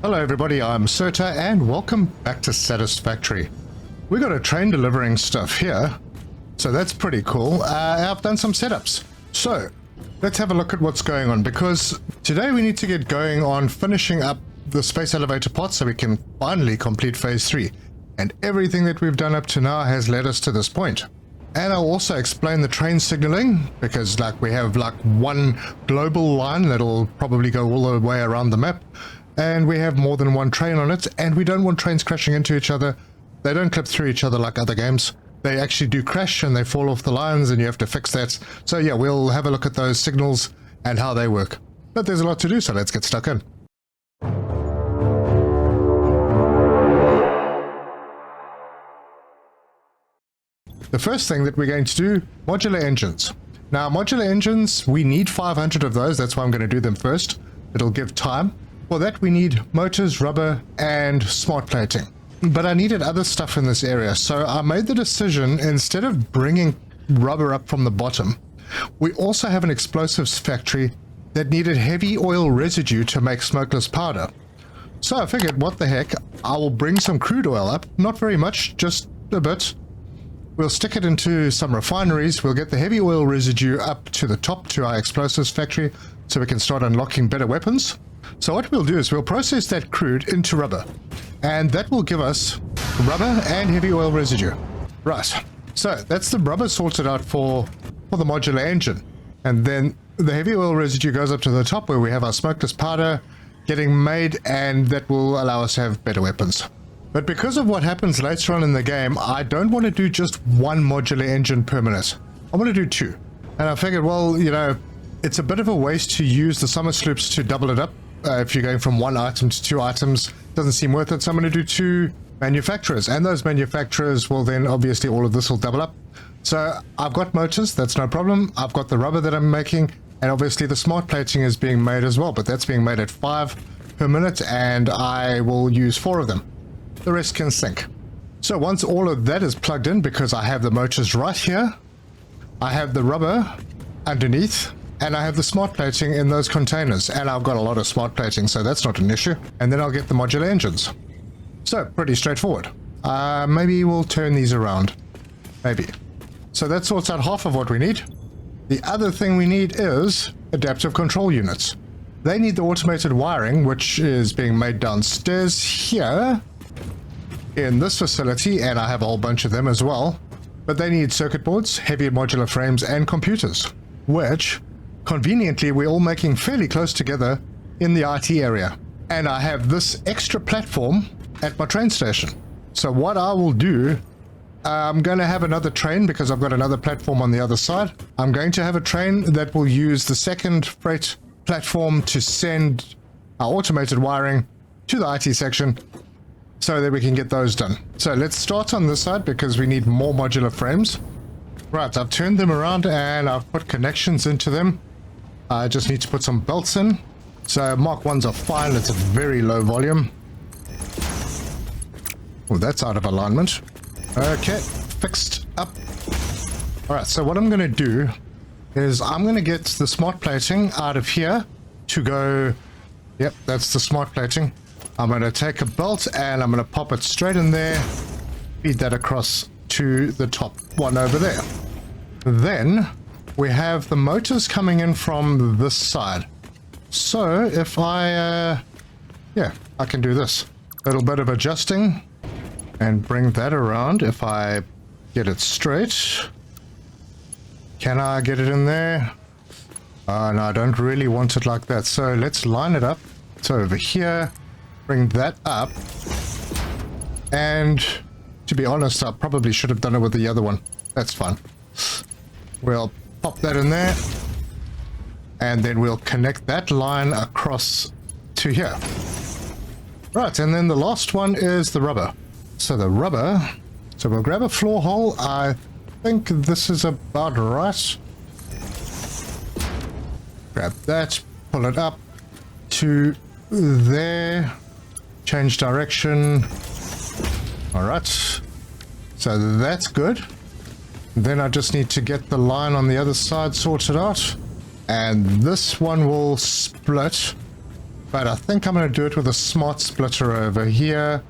Hello everybody, I'm Serta and welcome back to Satisfactory. We got a train delivering stuff here, so that's pretty cool. I've done some setups. So let's have a look at what's going on, because today we need to get going on finishing up the space elevator pod so we can finally complete phase 3. And everything that we've done up to now has led us to this point. And I'll also explain the train signaling, because we have one global line that'll probably go all the way around the map. And we have more than one train on it, and we don't want trains crashing into each other. They don't clip through each other like other games. They actually do crash and they fall off the lines, and you have to fix that. So yeah, we'll have a look at those signals and how they work. But there's a lot to do, so let's get stuck in. The first thing that we're going to do, modular engines. Now, modular engines, we need 500 of those. That's why I'm going to do them first. It'll give time. For that, we need motors, rubber, and smart plating. But I needed other stuff in this area, so I made the decision, instead of bringing rubber up from the bottom, we also have an explosives factory that needed heavy oil residue to make smokeless powder. So I figured, what the heck, I will bring some crude oil up, not very much, just a bit. We'll stick it into some refineries, we'll get the heavy oil residue up to the top to our explosives factory so we can start unlocking better weapons. So what we'll do is we'll process that crude into rubber, and that will give us rubber and heavy oil residue. Right, so that's the rubber sorted out for the modular engine. And then the heavy oil residue goes up to the top where we have our smokeless powder getting made, and that will allow us to have better weapons. But because of what happens later on in the game, I don't want to do just one modular engine per minute. I want to do two. And I figured, well, you know, it's a bit of a waste to use the summer sloops to double it up. If you're going from one item to two items, doesn't seem worth it. So I'm going to do two manufacturers, and those manufacturers will then, obviously, all of this will double up. So I've got motors, that's no problem. I've got the rubber that I'm making, and obviously the smart plating is being made as well, but that's being made at 5 per minute, and I will use 4 of them. The rest can sync. So once all of that is plugged in, because I have the motors right here, I have the rubber underneath, and I have the smart plating in those containers, and I've got a lot of smart plating, so that's not an issue. And then I'll get the modular engines. So pretty straightforward. Maybe we'll turn these around. Maybe. So that sorts out half of what we need. The other thing we need is adaptive control units. They need the automated wiring, which is being made downstairs here in this facility, and I have a whole bunch of them as well. But they need circuit boards, heavy modular frames, and computers, which conveniently we're all making fairly close together in the IT area. And I have this extra platform at my train station. So what I will do, I'm going to have another train, because I've got another platform on the other side. I'm going to have a train that will use the second freight platform to send our automated wiring to the IT section so that we can get those done. So let's start on this side, because we need more modular frames. Right, I've turned them around and I've put connections into them. I just need to put some belts in. So Mark 1s are fine, it's a very low volume. Oh, that's out of alignment. Okay, fixed up. Alright, so what I'm going to do is I'm going to get the smart plating out of here to go... Yep, that's the smart plating. I'm going to take a belt and I'm going to pop it straight in there, feed that across to the top one over there. Then we have the motors coming in from this side. So if I, yeah, I can do this. A little bit of adjusting and bring that around. If I get it straight, can I get it in there? No, I don't really want it like that. So let's line it up. So over here, bring that up. And to be honest, I probably should have done it with the other one. That's fine. We'll pop that in there, and then we'll connect that line across to here. Right, and then the last one is the rubber. So the rubber, so we'll grab a floor hole. I think this is about right. Grab that, pull it up to there, change direction. All right, so that's good. Then I just need to get the line on the other side sorted out. And this one will split but I think I'm going to do it with a smart splitter over here,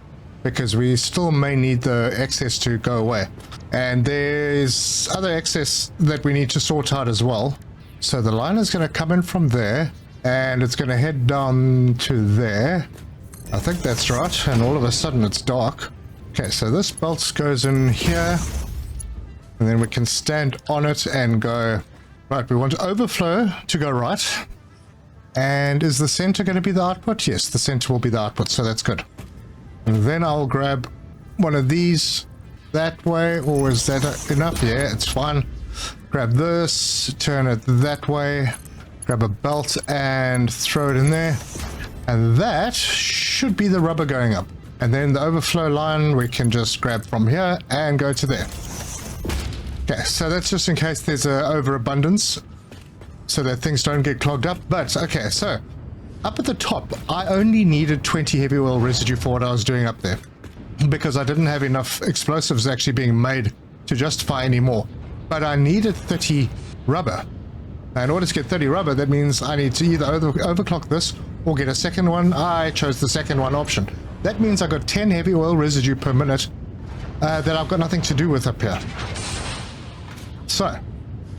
because we still may need the excess to go away. And there's other excess that we need to sort out as well. So the line is going to come in from there, and it's going to head down to there. I think that's right, and all of a sudden it's dark. Okay, so this belt goes in here, and then we can stand on it and go, right, we want overflow to go right. And is the center going to be the output? Yes, the center will be the output, so that's good. And then I'll grab one of these that way, or is that enough? Yeah, it's fine. Grab this, turn it that way, grab a belt and throw it in there. And that should be the rubber going up. And then the overflow line we can just grab from here and go to there. Okay, so that's just in case there's a overabundance, so that things don't get clogged up. But okay, so up at the top, I only needed 20 heavy oil residue for what I was doing up there, because I didn't have enough explosives actually being made to justify any more. But I needed 30 rubber. Now, in order to get 30 rubber, that means I need to either overclock this or get a second one. I chose the second one option. That means I got 10 heavy oil residue per minute that I've got nothing to do with up here. So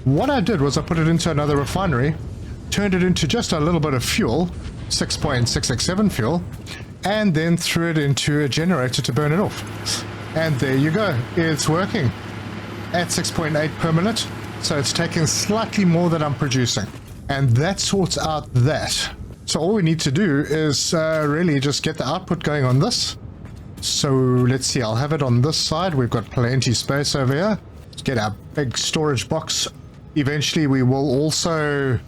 what I did was I put it into another refinery, turned it into just a little bit of fuel, 6.667 fuel, and then threw it into a generator to burn it off. And there you go, it's working at 6.8 per minute, so it's taking slightly more than I'm producing, and that sorts out that. So all we need to do is really just get the output going on this. So let's see, I'll have it on this side. We've got plenty space over here. Let's get our big storage box. Eventually we will also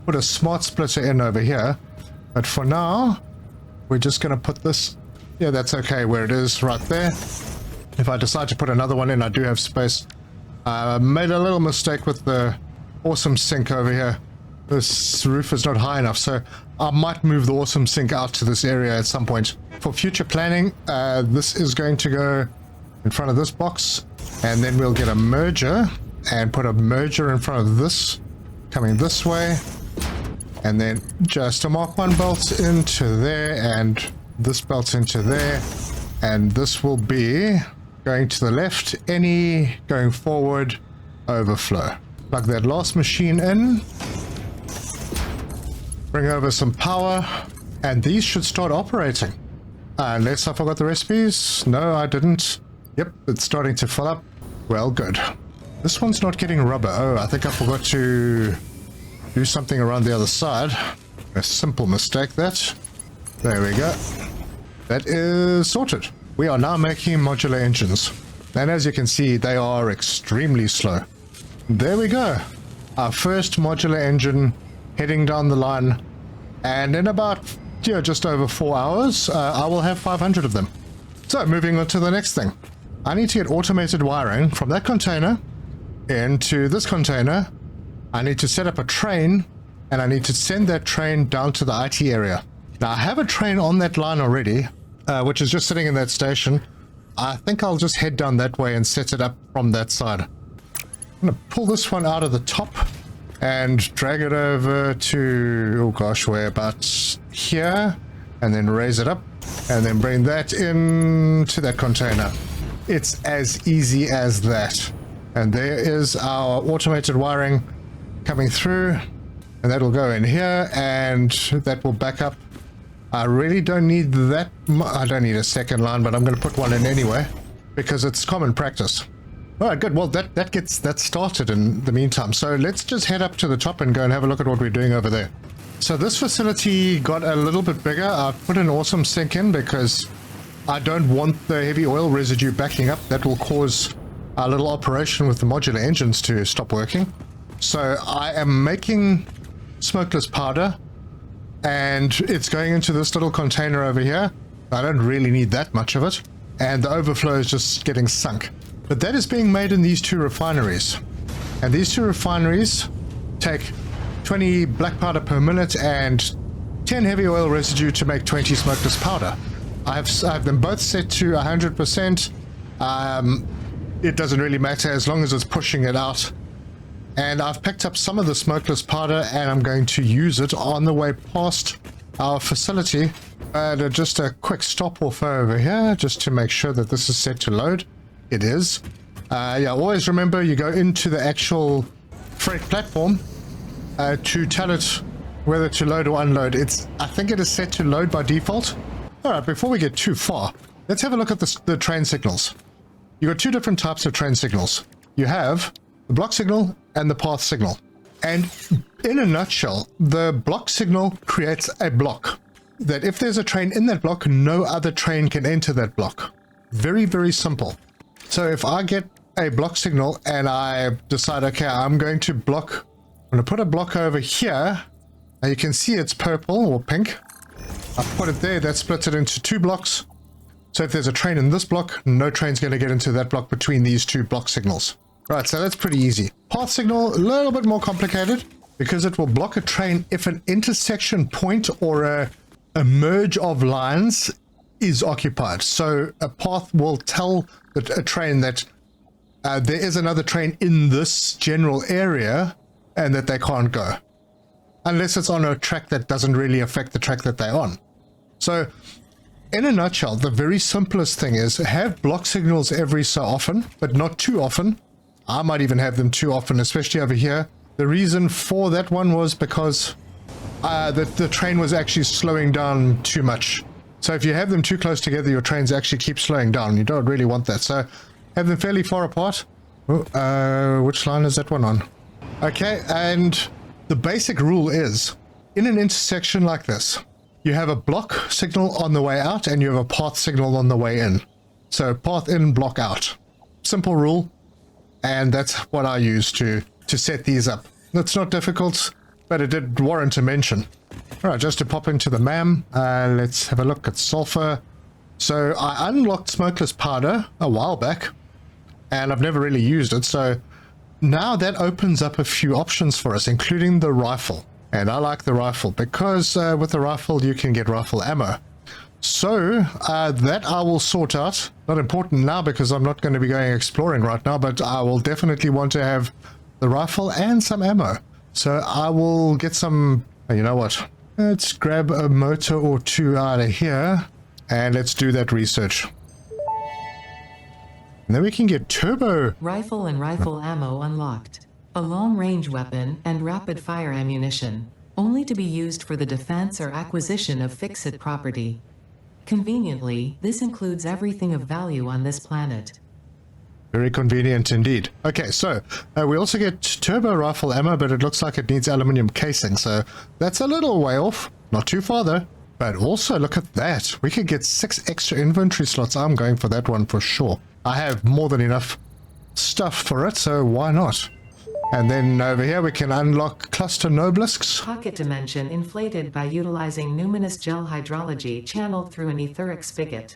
put a smart splitter in over here, but for now we're just going to put this, yeah, that's okay where it is right there. If I decide to put another one in, I do have space. Made a little mistake with the awesome sink over here. This roof is not high enough, so I might move the awesome sink out to this area at some point. For future planning, this is going to go in front of this box, and then we'll get a merger and put a merger in front of this, coming this way, and then just a Mark 1 belt into there, and this belt into there, and this will be going to the left, any, going forward, overflow. Plug that last machine in, bring over some power, and these should start operating. Unless I forgot the recipes. No, I didn't. Yep, it's starting to fill up. Well, good. This one's not getting rubber. Oh, I think I forgot to do something around the other side. A simple mistake, that. There we go. That is sorted. We are now making modular engines. And as you can see, they are extremely slow. There we go. Our first modular engine heading down the line. And in about, just over 4 hours, I will have 500 of them. So moving on to the next thing. I need to get automated wiring from that container into this container. I need to set up a train, and I need to send that train down to the IT area. Now I have a train on that line already, which is just sitting in that station. I think I'll just head down that way and set it up from that side. I'm going to pull this one out of the top and drag it over to, oh gosh, where about here, and then raise it up, and then bring that into that container. It's as easy as that. And there is our automated wiring coming through, and that'll go in here, and that will back up. I really don't need that. I don't need a second line, but I'm going to put one in anyway because it's common practice. All right, good. Well, that gets that started in the meantime. So let's just head up to the top and go and have a look at what we're doing over there. So this facility got a little bit bigger. I've put an awesome sink in because I don't want the heavy oil residue backing up. That will cause our little operation with the modular engines to stop working. So I am making smokeless powder, and it's going into this little container over here. I don't really need that much of it, and the overflow is just getting sunk. But that is being made in these two refineries, and these two refineries take 20 black powder per minute and 10 heavy oil residue to make 20 smokeless powder. I have them both set to 100%. It doesn't really matter as long as it's pushing it out. And I've picked up some of the smokeless powder, and I'm going to use it on the way past our facility. Just a quick stop off over here, just to make sure that this is set to load. It is. Yeah, always remember you go into the actual freight platform to tell it whether to load or unload. I think it is set to load by default. Alright, before we get too far, let's have a look at the train signals. You've got two different types of train signals. You have the block signal and the path signal. And in a nutshell, the block signal creates a block that if there's a train in that block, no other train can enter that block. Very, very simple. So if I get a block signal and I decide, okay, I'm going to put a block over here. Now you can see it's purple or pink. I put it there, that splits it into two blocks. So if there's a train in this block, no train's going to get into that block between these two block signals. Right, so that's pretty easy. Path signal, a little bit more complicated because it will block a train if an intersection point or a merge of lines is occupied. So a path will tell a train that there is another train in this general area and that they can't go. Unless it's on a track that doesn't really affect the track that they're on. So, in a nutshell, the very simplest thing is have block signals every so often, but not too often. I might even have them too often, especially over here. The reason for that one was because the train was actually slowing down too much. So if you have them too close together, your trains actually keep slowing down. You don't really want that. So have them fairly far apart. Which line is that one on? Okay, and the basic rule is, in an intersection like this, you have a block signal on the way out and you have a path signal on the way in. So path in, block out. Simple rule, and that's what I use to set these up. It's not difficult, but it did warrant a mention. Alright, just to pop into the MAM, let's have a look at sulfur. So I unlocked Smokeless powder a while back, and I've never really used it, so now that opens up a few options for us, including the rifle. And I like the rifle because with the rifle you can get rifle ammo. So that I will sort out. Not important now because I'm not going to be going exploring right now, but I will definitely want to have the rifle and some ammo. So I will get some, you know what, let's grab a motor or two out of here and let's do that research. And then we can get turbo. Rifle and rifle ammo unlocked. A long-range weapon and rapid-fire ammunition, only to be used for the defense or acquisition of fixed property. Conveniently, this includes everything of value on this planet. Very convenient indeed. Okay, so we also get turbo rifle ammo, but it looks like it needs aluminium casing, so that's a little way off. Not too far though. But also look at that. We could get 6 extra inventory slots. I'm going for that one for sure. I have more than enough stuff for it, so why not? And then over here we can unlock cluster nobelisks. Pocket dimension inflated by utilizing numinous gel hydrology channeled through an etheric spigot.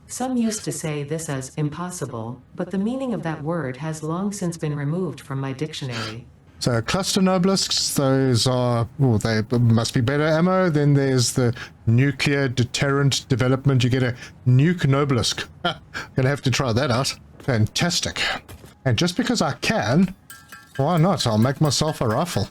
Some used to say this as impossible, but the meaning of that word has long since been removed from my dictionary. So cluster nobelisks, those are, oh, they must be better ammo. Then there's the nuclear deterrent development. You get a nuke nobelisk. Gonna have to try that out. Fantastic. And just because I can, why not? I'll make myself a rifle.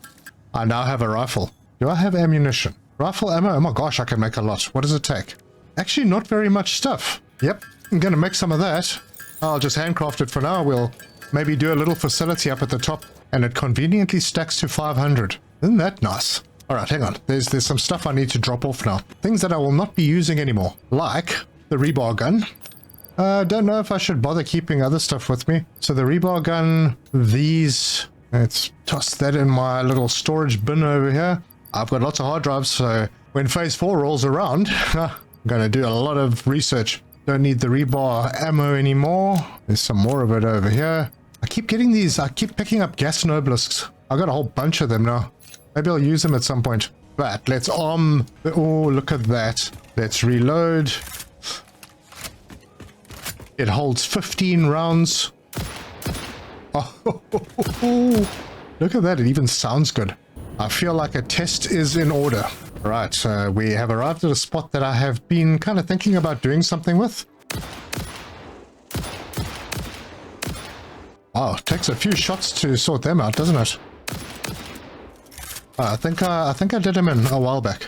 I now have a rifle. Do I have ammunition? Rifle ammo? Oh my gosh, I can make a lot. What does it take? Actually, not very much stuff. Yep, I'm gonna make some of that. I'll just handcraft it for now. We'll maybe do a little facility up at the top, and it conveniently stacks to 500. Isn't that nice? Alright, hang on. There's some stuff I need to drop off now. Things that I will not be using anymore, like the rebar gun. Don't know if I should bother keeping other stuff with me. So the rebar gun, these... Let's toss that in my little storage bin over here. I've got lots of hard drives, so when phase 4 rolls around, I'm going to do a lot of research. Don't need the rebar ammo anymore. There's some more of it over here. I keep getting these, I keep picking up gas nobelisks. I've got a whole bunch of them now. Maybe I'll use them at some point. But let's oh, look at that. Let's reload. It holds 15 rounds. Oh, look at that. It even sounds good. I feel like a test is in order. Right, so we have arrived at a spot that I have been kind of thinking about doing something with. Wow, it takes a few shots to sort them out, doesn't it? I think I did them in a while back.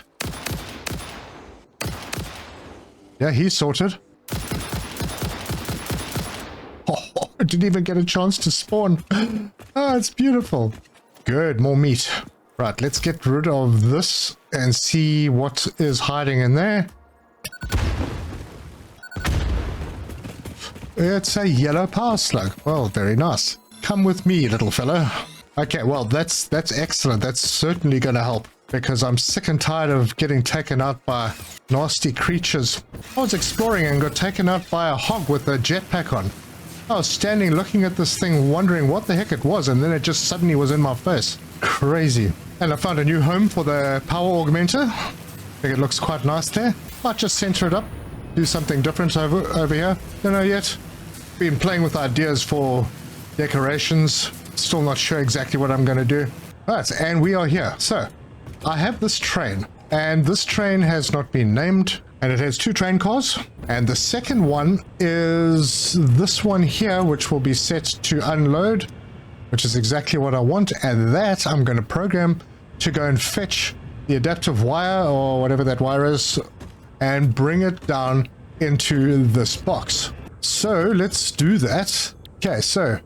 Yeah, he's sorted. Oh, I didn't even get a chance to spawn. Oh, it's beautiful. Good, more meat. Right, let's get rid of this and see what is hiding in there. It's a yellow power slug. Well, very nice. Come with me, little fella. Okay, well, that's excellent. That's certainly going to help because I'm sick and tired of getting taken out by nasty creatures. I was exploring and got taken out by a hog with a jetpack on. I was standing looking at this thing wondering what the heck it was, and then it just suddenly was in my face. Crazy. And I found a new home for the power augmenter. I think it looks quite nice there. Might just center it up, do something different over here. Don't know yet. Been playing with ideas for decorations. Still not sure exactly what I'm going to do. Right, and we are here. So, I have this train, and this train has not been named, and it has 2 train cars. And the second one is this one here, which will be set to unload, which is exactly what I want. And that I'm going to program to go and fetch the adaptive wire, or whatever that wire is, and bring it down into this box. So let's do that. Okay, so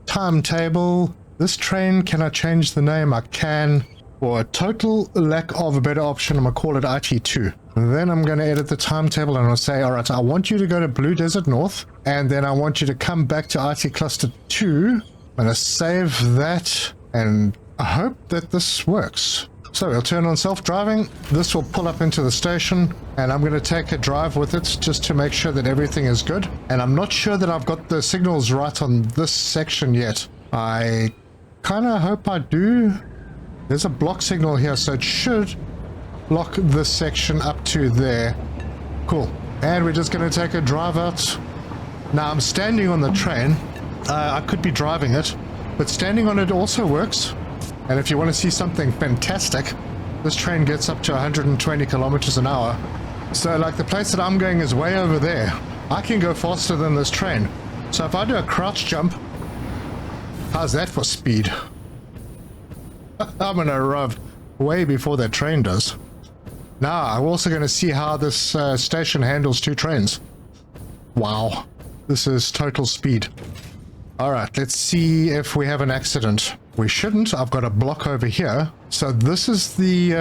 timetable. This train, can I change the name? I can. For a total lack of a better option, I'm going to call it IT2. And then I'm going to edit the timetable and I'll say, all right, I want you to go to Blue Desert North, and then I want you to come back to IT Cluster 2. I'm going to save that, and I hope that this works. So we'll turn on self-driving. This will pull up into the station, and I'm going to take a drive with it just to make sure that everything is good. And I'm not sure that I've got the signals right on this section yet. I kind of hope I do. There's a block signal here, so it should block this section up to there. Cool. And we're just going to take a drive out. Now I'm standing on the train. I could be driving it, but standing on it also works. And if you want to see something fantastic, this train gets up to 120 kilometers an hour. So like the place that I'm going is way over there. I can go faster than this train. So if I do a crouch jump, how's that for speed? I'm going to arrive way before that train does. Now, I'm also going to see how this station handles 2 trains. Wow. This is total speed. All right, let's see if we have an accident. We shouldn't. I've got a block over here. So this is the...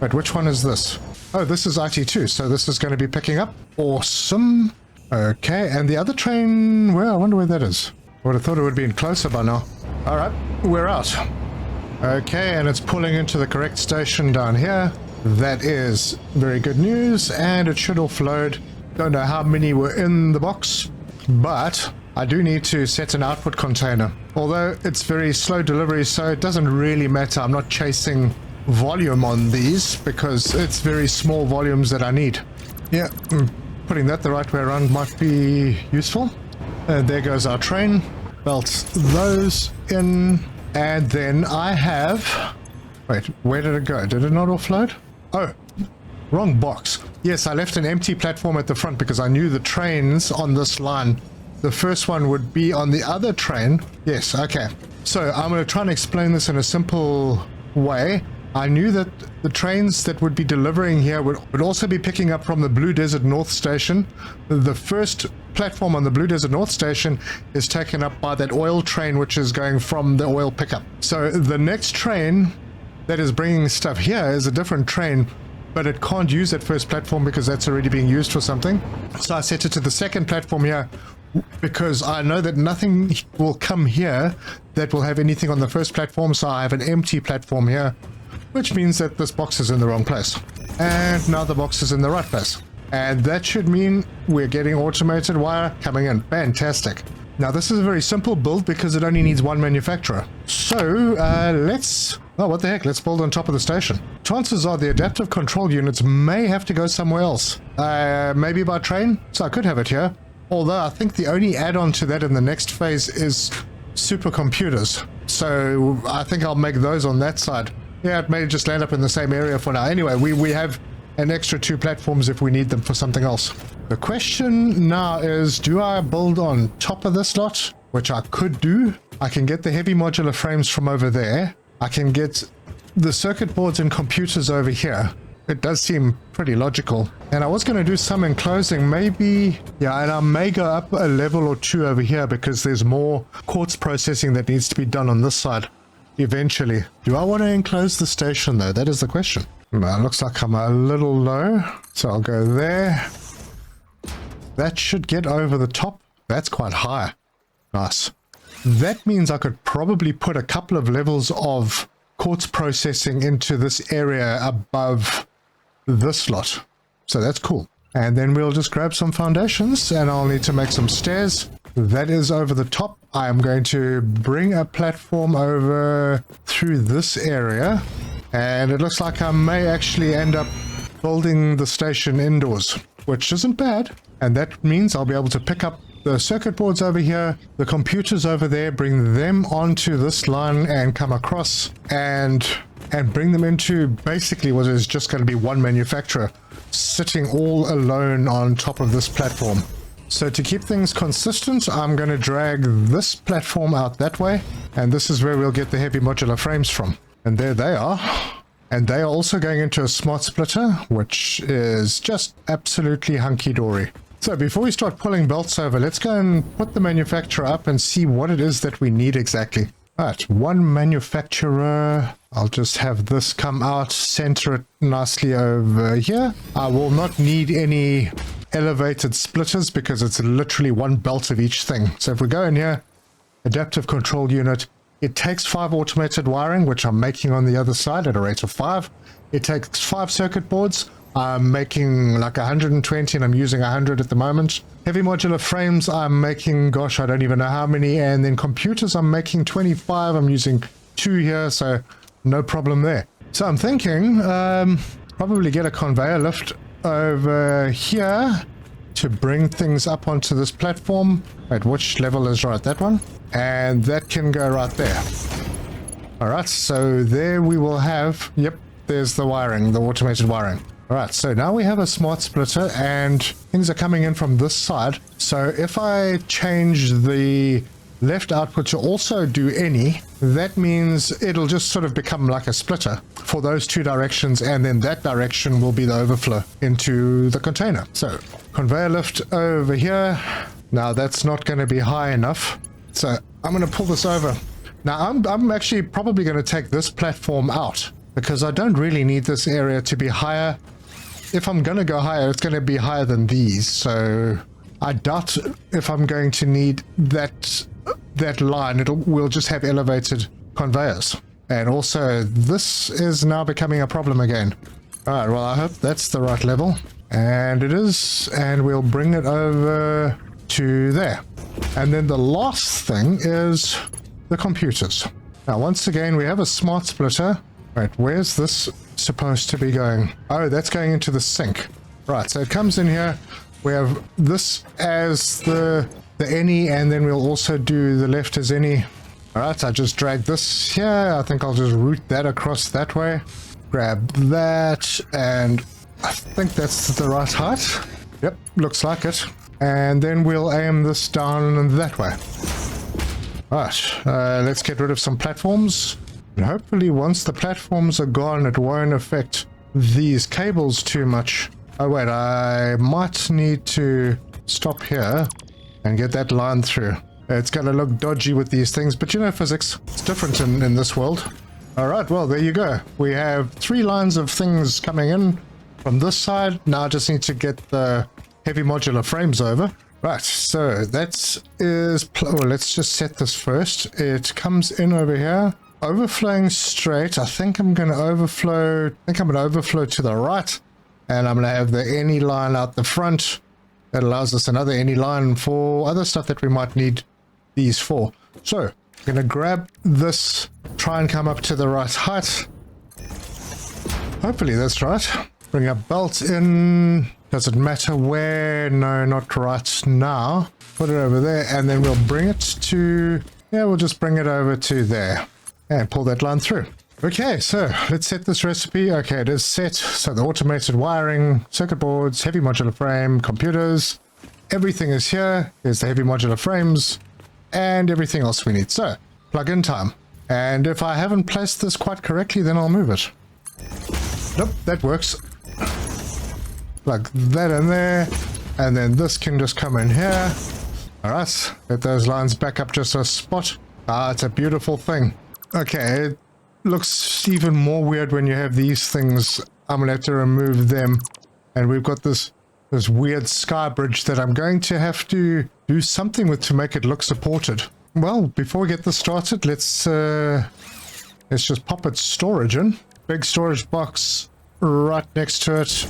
Wait, which one is this? Oh, this is IT2, so this is going to be picking up. Awesome. Okay, and the other train... Well, I wonder where that is. I would have thought it would have been closer by now. All right, we're out. Okay, and it's pulling into the correct station down here. That is very good news, and it should offload. Don't know how many were in the box, but I do need to set an output container. Although it's very slow delivery, so it doesn't really matter. I'm not chasing volume on these because it's very small volumes that I need. Yeah, putting that the right way around might be useful. And there goes our train. Belt those in, and then I have... Wait, where did it go? Did it not offload? Oh, wrong box. Yes, I left an empty platform at the front because I knew the trains on this line, the first one would be on the other train. Yes, okay. So I'm going to try and explain this in a simple way. I knew that the trains that would be delivering here would also be picking up from the Blue Desert North station. The first platform on the Blue Desert North station is taken up by that oil train, which is going from the oil pickup. So the next train that is bringing stuff here is a different train, but it can't use that first platform because that's already being used for something. So I set it to the second platform here because I know that nothing will come here that will have anything on the first platform, so I have an empty platform here, which means that this box is in the wrong place. And now the box is in the right place. And that should mean we're getting automated wire coming in. Fantastic. Now this is a very simple build because it only needs one manufacturer. So let's... Oh, what the heck? Let's build on top of the station. Chances are the adaptive control units may have to go somewhere else. Maybe by train? So I could have it here. Although I think the only add-on to that in the next phase is supercomputers. So I think I'll make those on that side. Yeah, it may just land up in the same area for now. Anyway, we have an extra 2 platforms if we need them for something else. The question now is, do I build on top of this lot? Which I could do. I can get the heavy modular frames from over there. I can get the circuit boards and computers over here. it does seem pretty logical. And I was going to do some enclosing, maybe, yeah, and I may go up a level or two over here because there's more quartz processing that needs to be done on this side eventually. Do I want to enclose the station though? That is the question. Well, it looks like I'm a little low, so I'll go there. That should get over the top. That's quite high. Nice. That means I could probably put a couple of levels of quartz processing into this area above this lot. So that's cool. And then we'll just grab some foundations and I'll need to make some stairs. That is over the top. I am going to bring a platform over through this area. And it looks like I may actually end up building the station indoors, which isn't bad. And that means I'll be able to pick up the circuit boards over here, the computers over there, bring them onto this line and come across and bring them into basically what is just going to be one manufacturer sitting all alone on top of this platform. So to keep things consistent, I'm going to drag this platform out that way, and this is where we'll get the heavy modular frames from. And there they are. And they are also going into a smart splitter, which is just absolutely hunky-dory. So before we start pulling belts over, let's go and put the manufacturer up and see what it is that we need exactly. Right, one manufacturer. I'll just have this come out, center it nicely over here. I will not need any elevated splitters because it's literally one belt of each thing. So if we go in here, adaptive control unit, it takes 5 automated wiring, which I'm making on the other side at a rate of 5. It takes 5 circuit boards. I'm making like 120 and I'm using 100 at the moment. Heavy modular frames, I'm making, gosh, I don't even know how many. And then computers, I'm making 25. I'm using 2 here, so no problem there. So I'm thinking probably get a conveyor lift over here to bring things up onto this platform. Wait, which level is right? That one? And that can go right there. All right, so there we will have, yep, there's the wiring, the automated wiring. All right, so now we have a smart splitter and things are coming in from this side. So if I change the left output to also do any, that means it'll just sort of become like a splitter for those 2 directions, and then that direction will be the overflow into the container. So conveyor lift over here. Now that's not going to be high enough, so I'm going to pull this over. Now I'm actually probably going to take this platform out because I don't really need this area to be higher. If I'm going to go higher, it's going to be higher than these, so I doubt if I'm going to need that line. We'll just have elevated conveyors. And also, this is now becoming a problem again. All right, well, I hope that's the right level. And it is, and we'll bring it over to there. And then the last thing is the computers. Now, once again, we have a smart splitter. Right, where's this supposed to be going? Oh, that's going into the sink. Right, so it comes in here. We have this as the any, and then we'll also do the left as any. All right, I just drag this here. I think I'll just route that across that way. Grab that, and I think that's the right height. Yep, looks like it. And then we'll aim this down that way. All right, let's get rid of some platforms. And hopefully once the platforms are gone, it won't affect these cables too much. Oh wait, I might need to stop here and get that line through. It's going to look dodgy with these things, but you know physics. It's different in this world. Alright, well there you go. We have 3 lines of things coming in from this side. Now I just need to get the heavy modular frames over. Right, so that is... well, let's just set this first. It comes in over here. Overflowing straight. I think I'm going to overflow. To the right, and I'm going to have the any line out the front. That allows us another any line for other stuff that we might need these for. So I'm going to grab this, try and come up to the right height. Hopefully that's right. Bring a belt in. Does it matter where? No, not right now. Put it over there, and then we'll bring it to... yeah, we'll just bring it over to there. And pull that line through. Okay, so let's set this recipe. Okay, it is set. So the automated wiring, circuit boards, heavy modular frame, computers, everything is here. There's the heavy modular frames and everything else we need. So plug-in time. And if I haven't placed this quite correctly, then I'll move it. Nope, that works. Plug that in there. And then this can just come in here. Alright, get those lines back up just a spot. Ah, it's a beautiful thing. Okay, it looks even more weird when you have these things. I'm going to have to remove them. And we've got this weird sky bridge that I'm going to have to do something with to make it look supported. Well, before we get this started, let's just pop its storage in. Big storage box right next to it.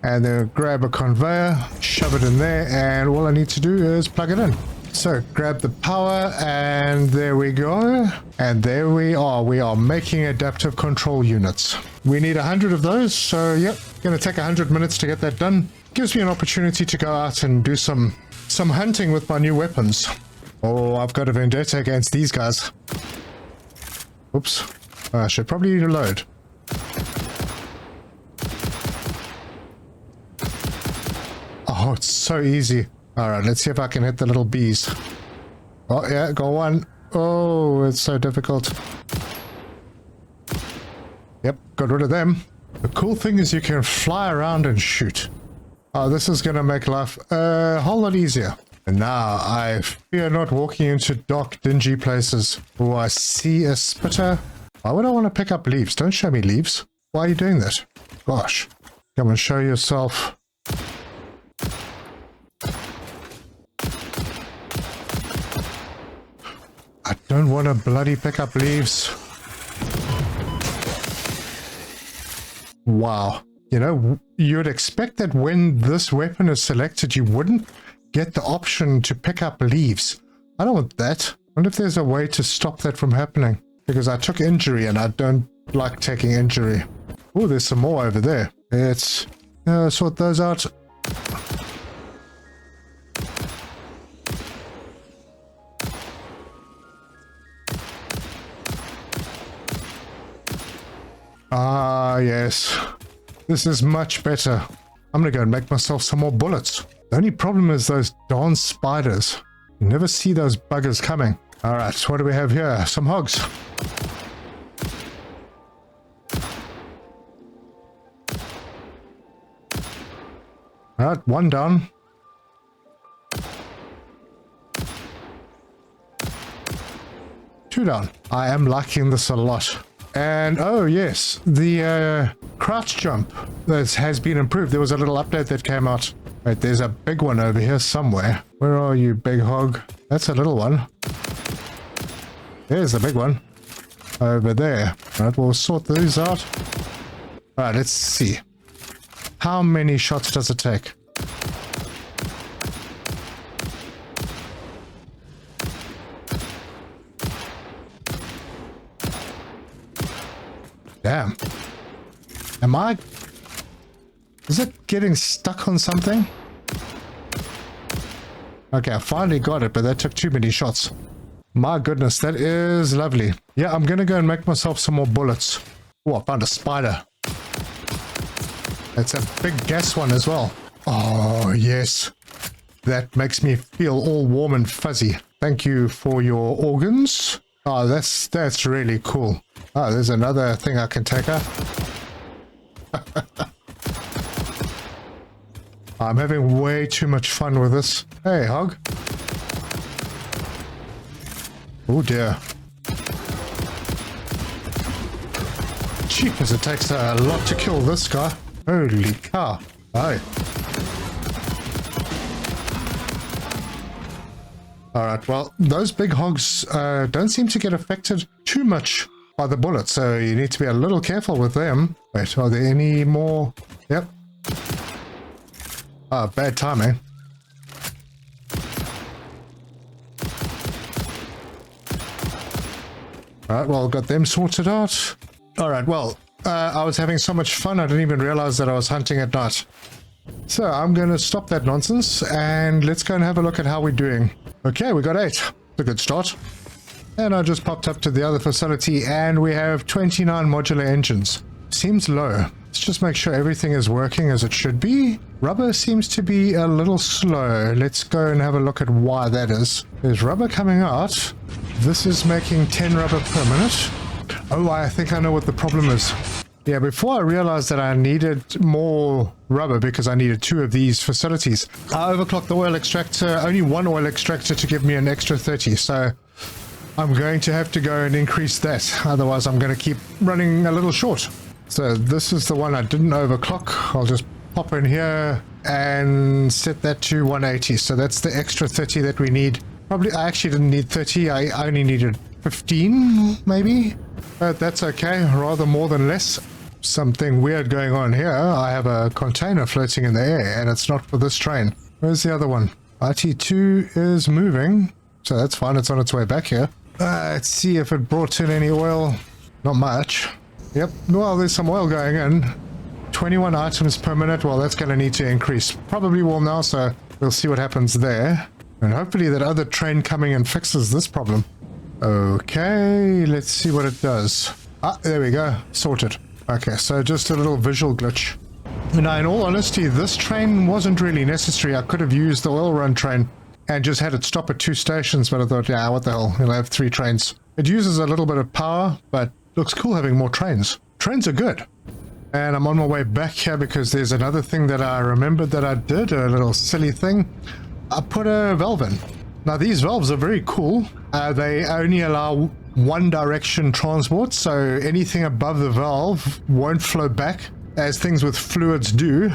And then grab a conveyor, shove it in there, and all I need to do is plug it in. So grab the power, and there we go. And there we are. We are making adaptive control units. We need 100 of those, so yep, gonna take 100 minutes to get that done. Gives me an opportunity to go out and do some hunting with my new weapons. Oh, I've got a vendetta against these guys. Oops. I should probably reload. Oh, it's so easy. Alright, let's see if I can hit the little bees. Oh, yeah, go one. Oh, it's so difficult. Yep, got rid of them. The cool thing is you can fly around and shoot. Oh, this is going to make life a whole lot easier. And now I fear not walking into dark, dingy places. Oh, I see a spitter. Why would I want to pick up leaves? Don't show me leaves. Why are you doing that? Gosh. Come and show yourself. I don't want to bloody pick up leaves. Wow. You know, you'd expect that when this weapon is selected, you wouldn't get the option to pick up leaves. I don't want that. I wonder if there's a way to stop that from happening. Because I took injury and I don't like taking injury. Oh, there's some more over there. Let's sort those out. Ah, yes. This is much better. I'm gonna go and make myself some more bullets. The only problem is those darn spiders. You never see those buggers coming. Alright, what do we have here? Some hogs. Alright, one down. Two down. I am liking this a lot. And, oh yes, the crouch jump has been improved. There was a little update that came out. Wait, there's a big one over here somewhere. Where are you, big hog? That's a little one. There's the big one. Over there. Alright, we'll sort these out. Alright, let's see. How many shots does it take? Damn. Is it getting stuck on something? Okay, I finally got it, but that took too many shots. My goodness, that is lovely. Yeah, I'm gonna go and make myself some more bullets. Oh, I found a spider. It's a big gas one as well. Oh, yes. That makes me feel all warm and fuzzy. Thank you for your organs. Oh, that's really cool. Oh, there's another thing I can take out. I'm having way too much fun with this. Hey, hog. Oh dear. Jeepers, it takes a lot to kill this guy. Holy cow. Hi. Alright, well, those big hogs don't seem to get affected too much by the bullets, so you need to be a little careful with them. Wait, are there any more? Yep. Ah, bad timing. Alright, well, got them sorted out. Alright, well, I was having so much fun I didn't even realize that I was hunting at night. So I'm going to stop that nonsense and let's go and have a look at how we're doing. Okay, we got 8. It's a good start. And I just popped up to the other facility and we have 29 modular engines. Seems low. Let's just make sure everything is working as it should be. Rubber seems to be a little slow. Let's go and have a look at why that is. There's rubber coming out. This is making 10 rubber per minute. Oh, I think I know what the problem is. Yeah, before I realized that I needed more rubber because I needed 2 of these facilities, I overclocked the oil extractor, only 1 oil extractor to give me an extra 30. So I'm going to have to go and increase that. Otherwise, I'm going to keep running a little short. So this is the one I didn't overclock. I'll just pop in here and set that to 180. So that's the extra 30 that we need. Probably, I actually didn't need 30. I only needed 15, maybe. But that's okay. Rather more than less. Something weird going on here. I have a container floating in the air, and it's not for this train. Where's the other one? IT2 is moving, so that's fine. It's on its way back here. Let's see if it brought in any oil. Not much. Yep, well, there's some oil going in. 21 items per minute. Well, that's going to need to increase. Probably will now, so we'll see what happens there. And hopefully that other train coming in fixes this problem. Okay, let's see what it does. Ah, there we go. Sorted. Okay, so just a little visual glitch. Now, in all honesty, this train wasn't really necessary. I could have used the oil run train and just had it stop at 2 stations, but I thought, yeah, what the hell, we'll have 3 trains. It uses a little bit of power, but looks cool having more trains. Trains are good. And I'm on my way back here because there's another thing that I remembered that I did, a little silly thing. I put a valve in. Now, these valves are very cool. They only allow 1 direction transport, so anything above the valve won't flow back as things with fluids do,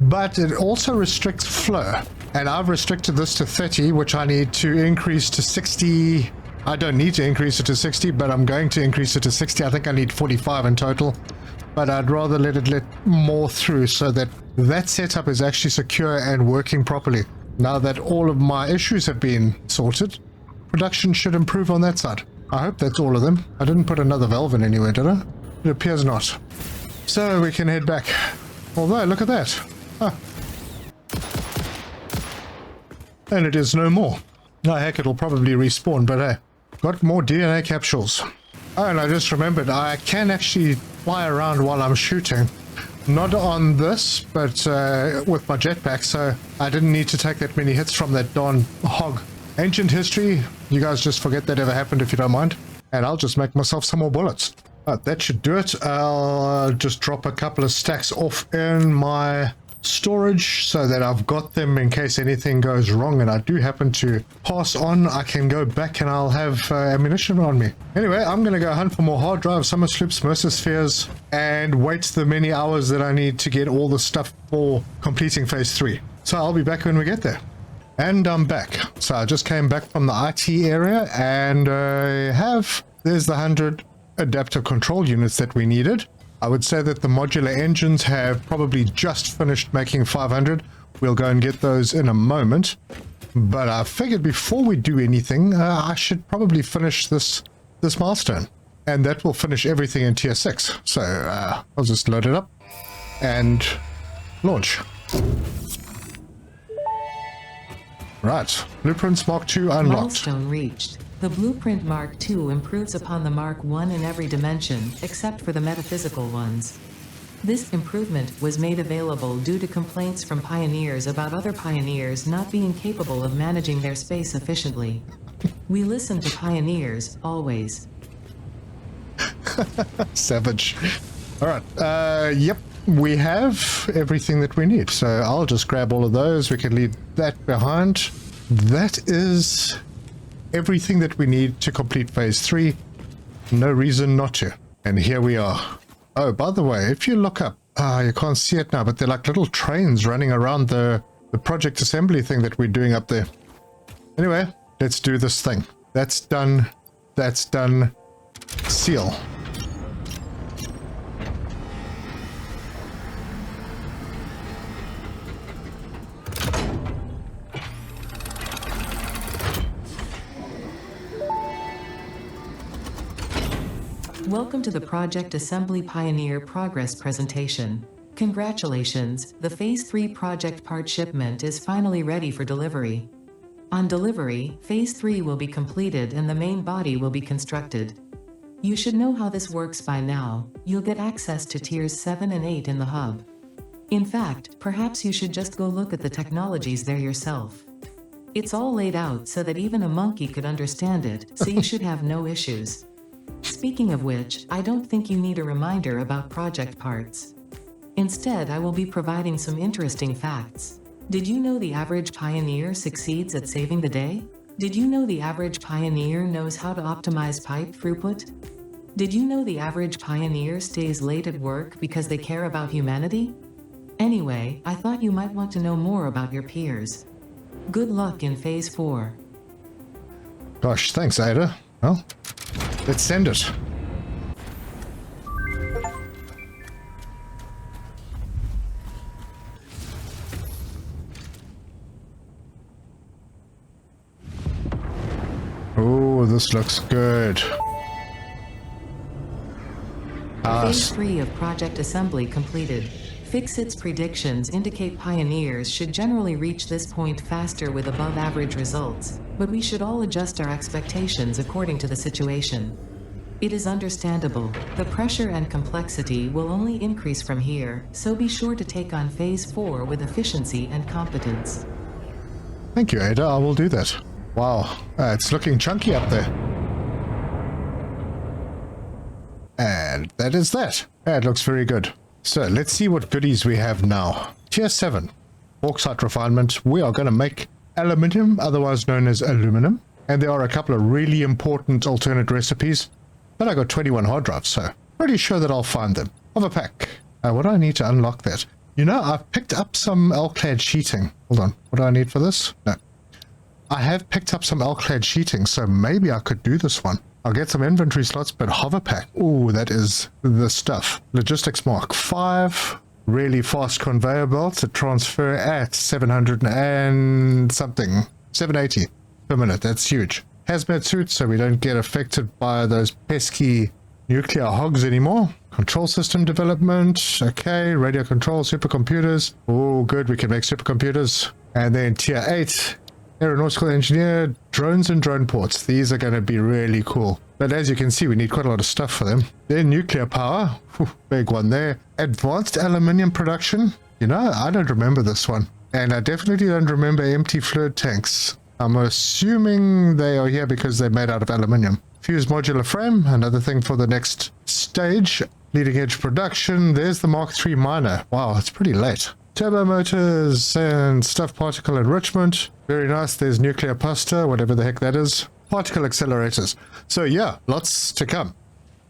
but it also restricts flow, and I've restricted this to 30, which I need to increase to 60. I don't need to increase it to 60, but I'm going to increase it to 60. I think I need 45 in total, but I'd rather let more through so that that setup is actually secure and working properly. Now that all of my issues have been sorted, production should improve on that side. I hope that's all of them. I didn't put another valve in anywhere, did I? It appears not. So we can head back. Although, look at that. Huh. And it is no more. Oh, heck, it'll probably respawn, but hey. Got more DNA capsules. Oh, and I just remembered, I can actually fly around while I'm shooting. Not on this, but with my jetpack, so I didn't need to take that many hits from that darn hog. Ancient history, you guys just forget that ever happened if you don't mind. And I'll just make myself some more bullets. That should do it. I'll just drop a couple of stacks off in my storage so that I've got them in case anything goes wrong and I do happen to pass on. I can go back and I'll have ammunition on me. Anyway, I'm going to go hunt for more hard drives, summer sloops, mercer and wait the many hours that I need to get all the stuff for completing phase 3. So I'll be back when we get there. And I'm back. So I just came back from the IT area and there's the 100 adaptive control units that we needed. I would say that the modular engines have probably just finished making 500. We'll go and get those in a moment. But I figured before we do anything, I should probably finish this milestone. And that will finish everything in tier 6. So I'll just load it up and launch. Right, Blueprints Mark II unlocked. Milestone reached. The Blueprint Mark II improves upon the Mark I in every dimension, except for the metaphysical ones. This improvement was made available due to complaints from pioneers about other pioneers not being capable of managing their space efficiently. We listen to pioneers, always. Savage. Alright, yep. We have everything that we need, so I'll just grab all of those. We can leave that behind. That is everything that we need to complete phase 3. No reason not to. And here we are. Oh, by the way, if you look up, you can't see it now, but they're like little trains running around the project assembly thing that we're doing up there. Anyway, let's do this thing. That's done. That's done. Seal. Welcome to the Project Assembly Pioneer Progress presentation. Congratulations, the Phase 3 project part shipment is finally ready for delivery. On delivery, Phase 3 will be completed and the main body will be constructed. You should know how this works by now. You'll get access to tiers 7 and 8 in the hub. In fact, perhaps you should just go look at the technologies there yourself. It's all laid out so that even a monkey could understand it, so you should have no issues. Speaking of which, I don't think you need a reminder about project parts. Instead, I will be providing some interesting facts. Did you know the average pioneer succeeds at saving the day? Did you know the average pioneer knows how to optimize pipe throughput? Did you know the average pioneer stays late at work because they care about humanity? Anyway, I thought you might want to know more about your peers. Good luck in Phase 4. Gosh, thanks, Ada. Well, let's send it. Oh, this looks good. Phase 3 of project assembly completed. Fixit's predictions indicate pioneers should generally reach this point faster with above-average results, but we should all adjust our expectations according to the situation. It is understandable. The pressure and complexity will only increase from here, so be sure to take on Phase 4 with efficiency and competence. Thank you, Ada. I will do that. Wow, it's looking chunky up there. And that is that. It looks very good. So let's see what goodies we have now. Tier 7, bauxite refinement. We are going to make aluminium, otherwise known as aluminum. And there are a couple of really important alternate recipes. But I got 21 hard drives, so pretty sure that I'll find them. Hover pack. What do I need to unlock that? You know, I've picked up some L-clad sheeting. Hold on. What do I need for this? No. I have picked up some L-clad sheeting, so maybe I could do this one. I'll get some inventory slots, but hover pack. Ooh, that is the stuff. Logistics Mark 5. Really fast conveyor belts that transfer at 700 and something. 780 per minute. That's huge. Hazmat suits, so we don't get affected by those pesky nuclear hogs anymore. Control system development. Okay, radio control, supercomputers. Oh, good. We can make supercomputers. And then tier 8. Aeronautical engineer, drones and drone ports. These are going to be really cool. But as you can see, we need quite a lot of stuff for them. Then nuclear power. Whew, big one there. Advanced aluminium production. You know, I don't remember this one. And I definitely don't remember empty fluid tanks. I'm assuming they are here because they're made out of aluminium. Fuse modular frame. Another thing for the next stage. Leading edge production. There's the Mark III miner. Wow, it's pretty late. Turbo motors and stuff particle enrichment. Very nice. There's nuclear pasta, whatever the heck that is. Particle accelerators. So yeah, lots to come.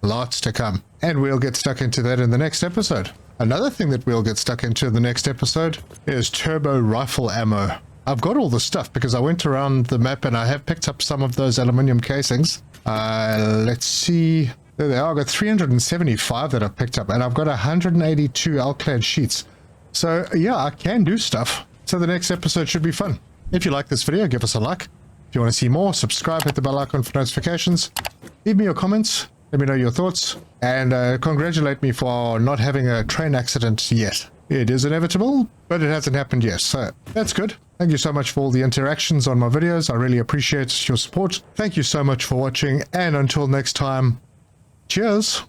Lots to come. And we'll get stuck into that in the next episode. Another thing that we'll get stuck into in the next episode is turbo rifle ammo. I've got all the stuff because I went around the map and I have picked up some of those aluminium casings. Let's see. There they are. I've got 375 that I've picked up and I've got 182 L-clad sheets. So yeah, I can do stuff. So the next episode should be fun. If you like this video, give us a like. If you want to see more, subscribe, hit the bell icon for notifications. Leave me your comments. Let me know your thoughts. And congratulate me for not having a train accident yet. It is inevitable, but it hasn't happened yet. So that's good. Thank you so much for all the interactions on my videos. I really appreciate your support. Thank you so much for watching. And until next time, cheers.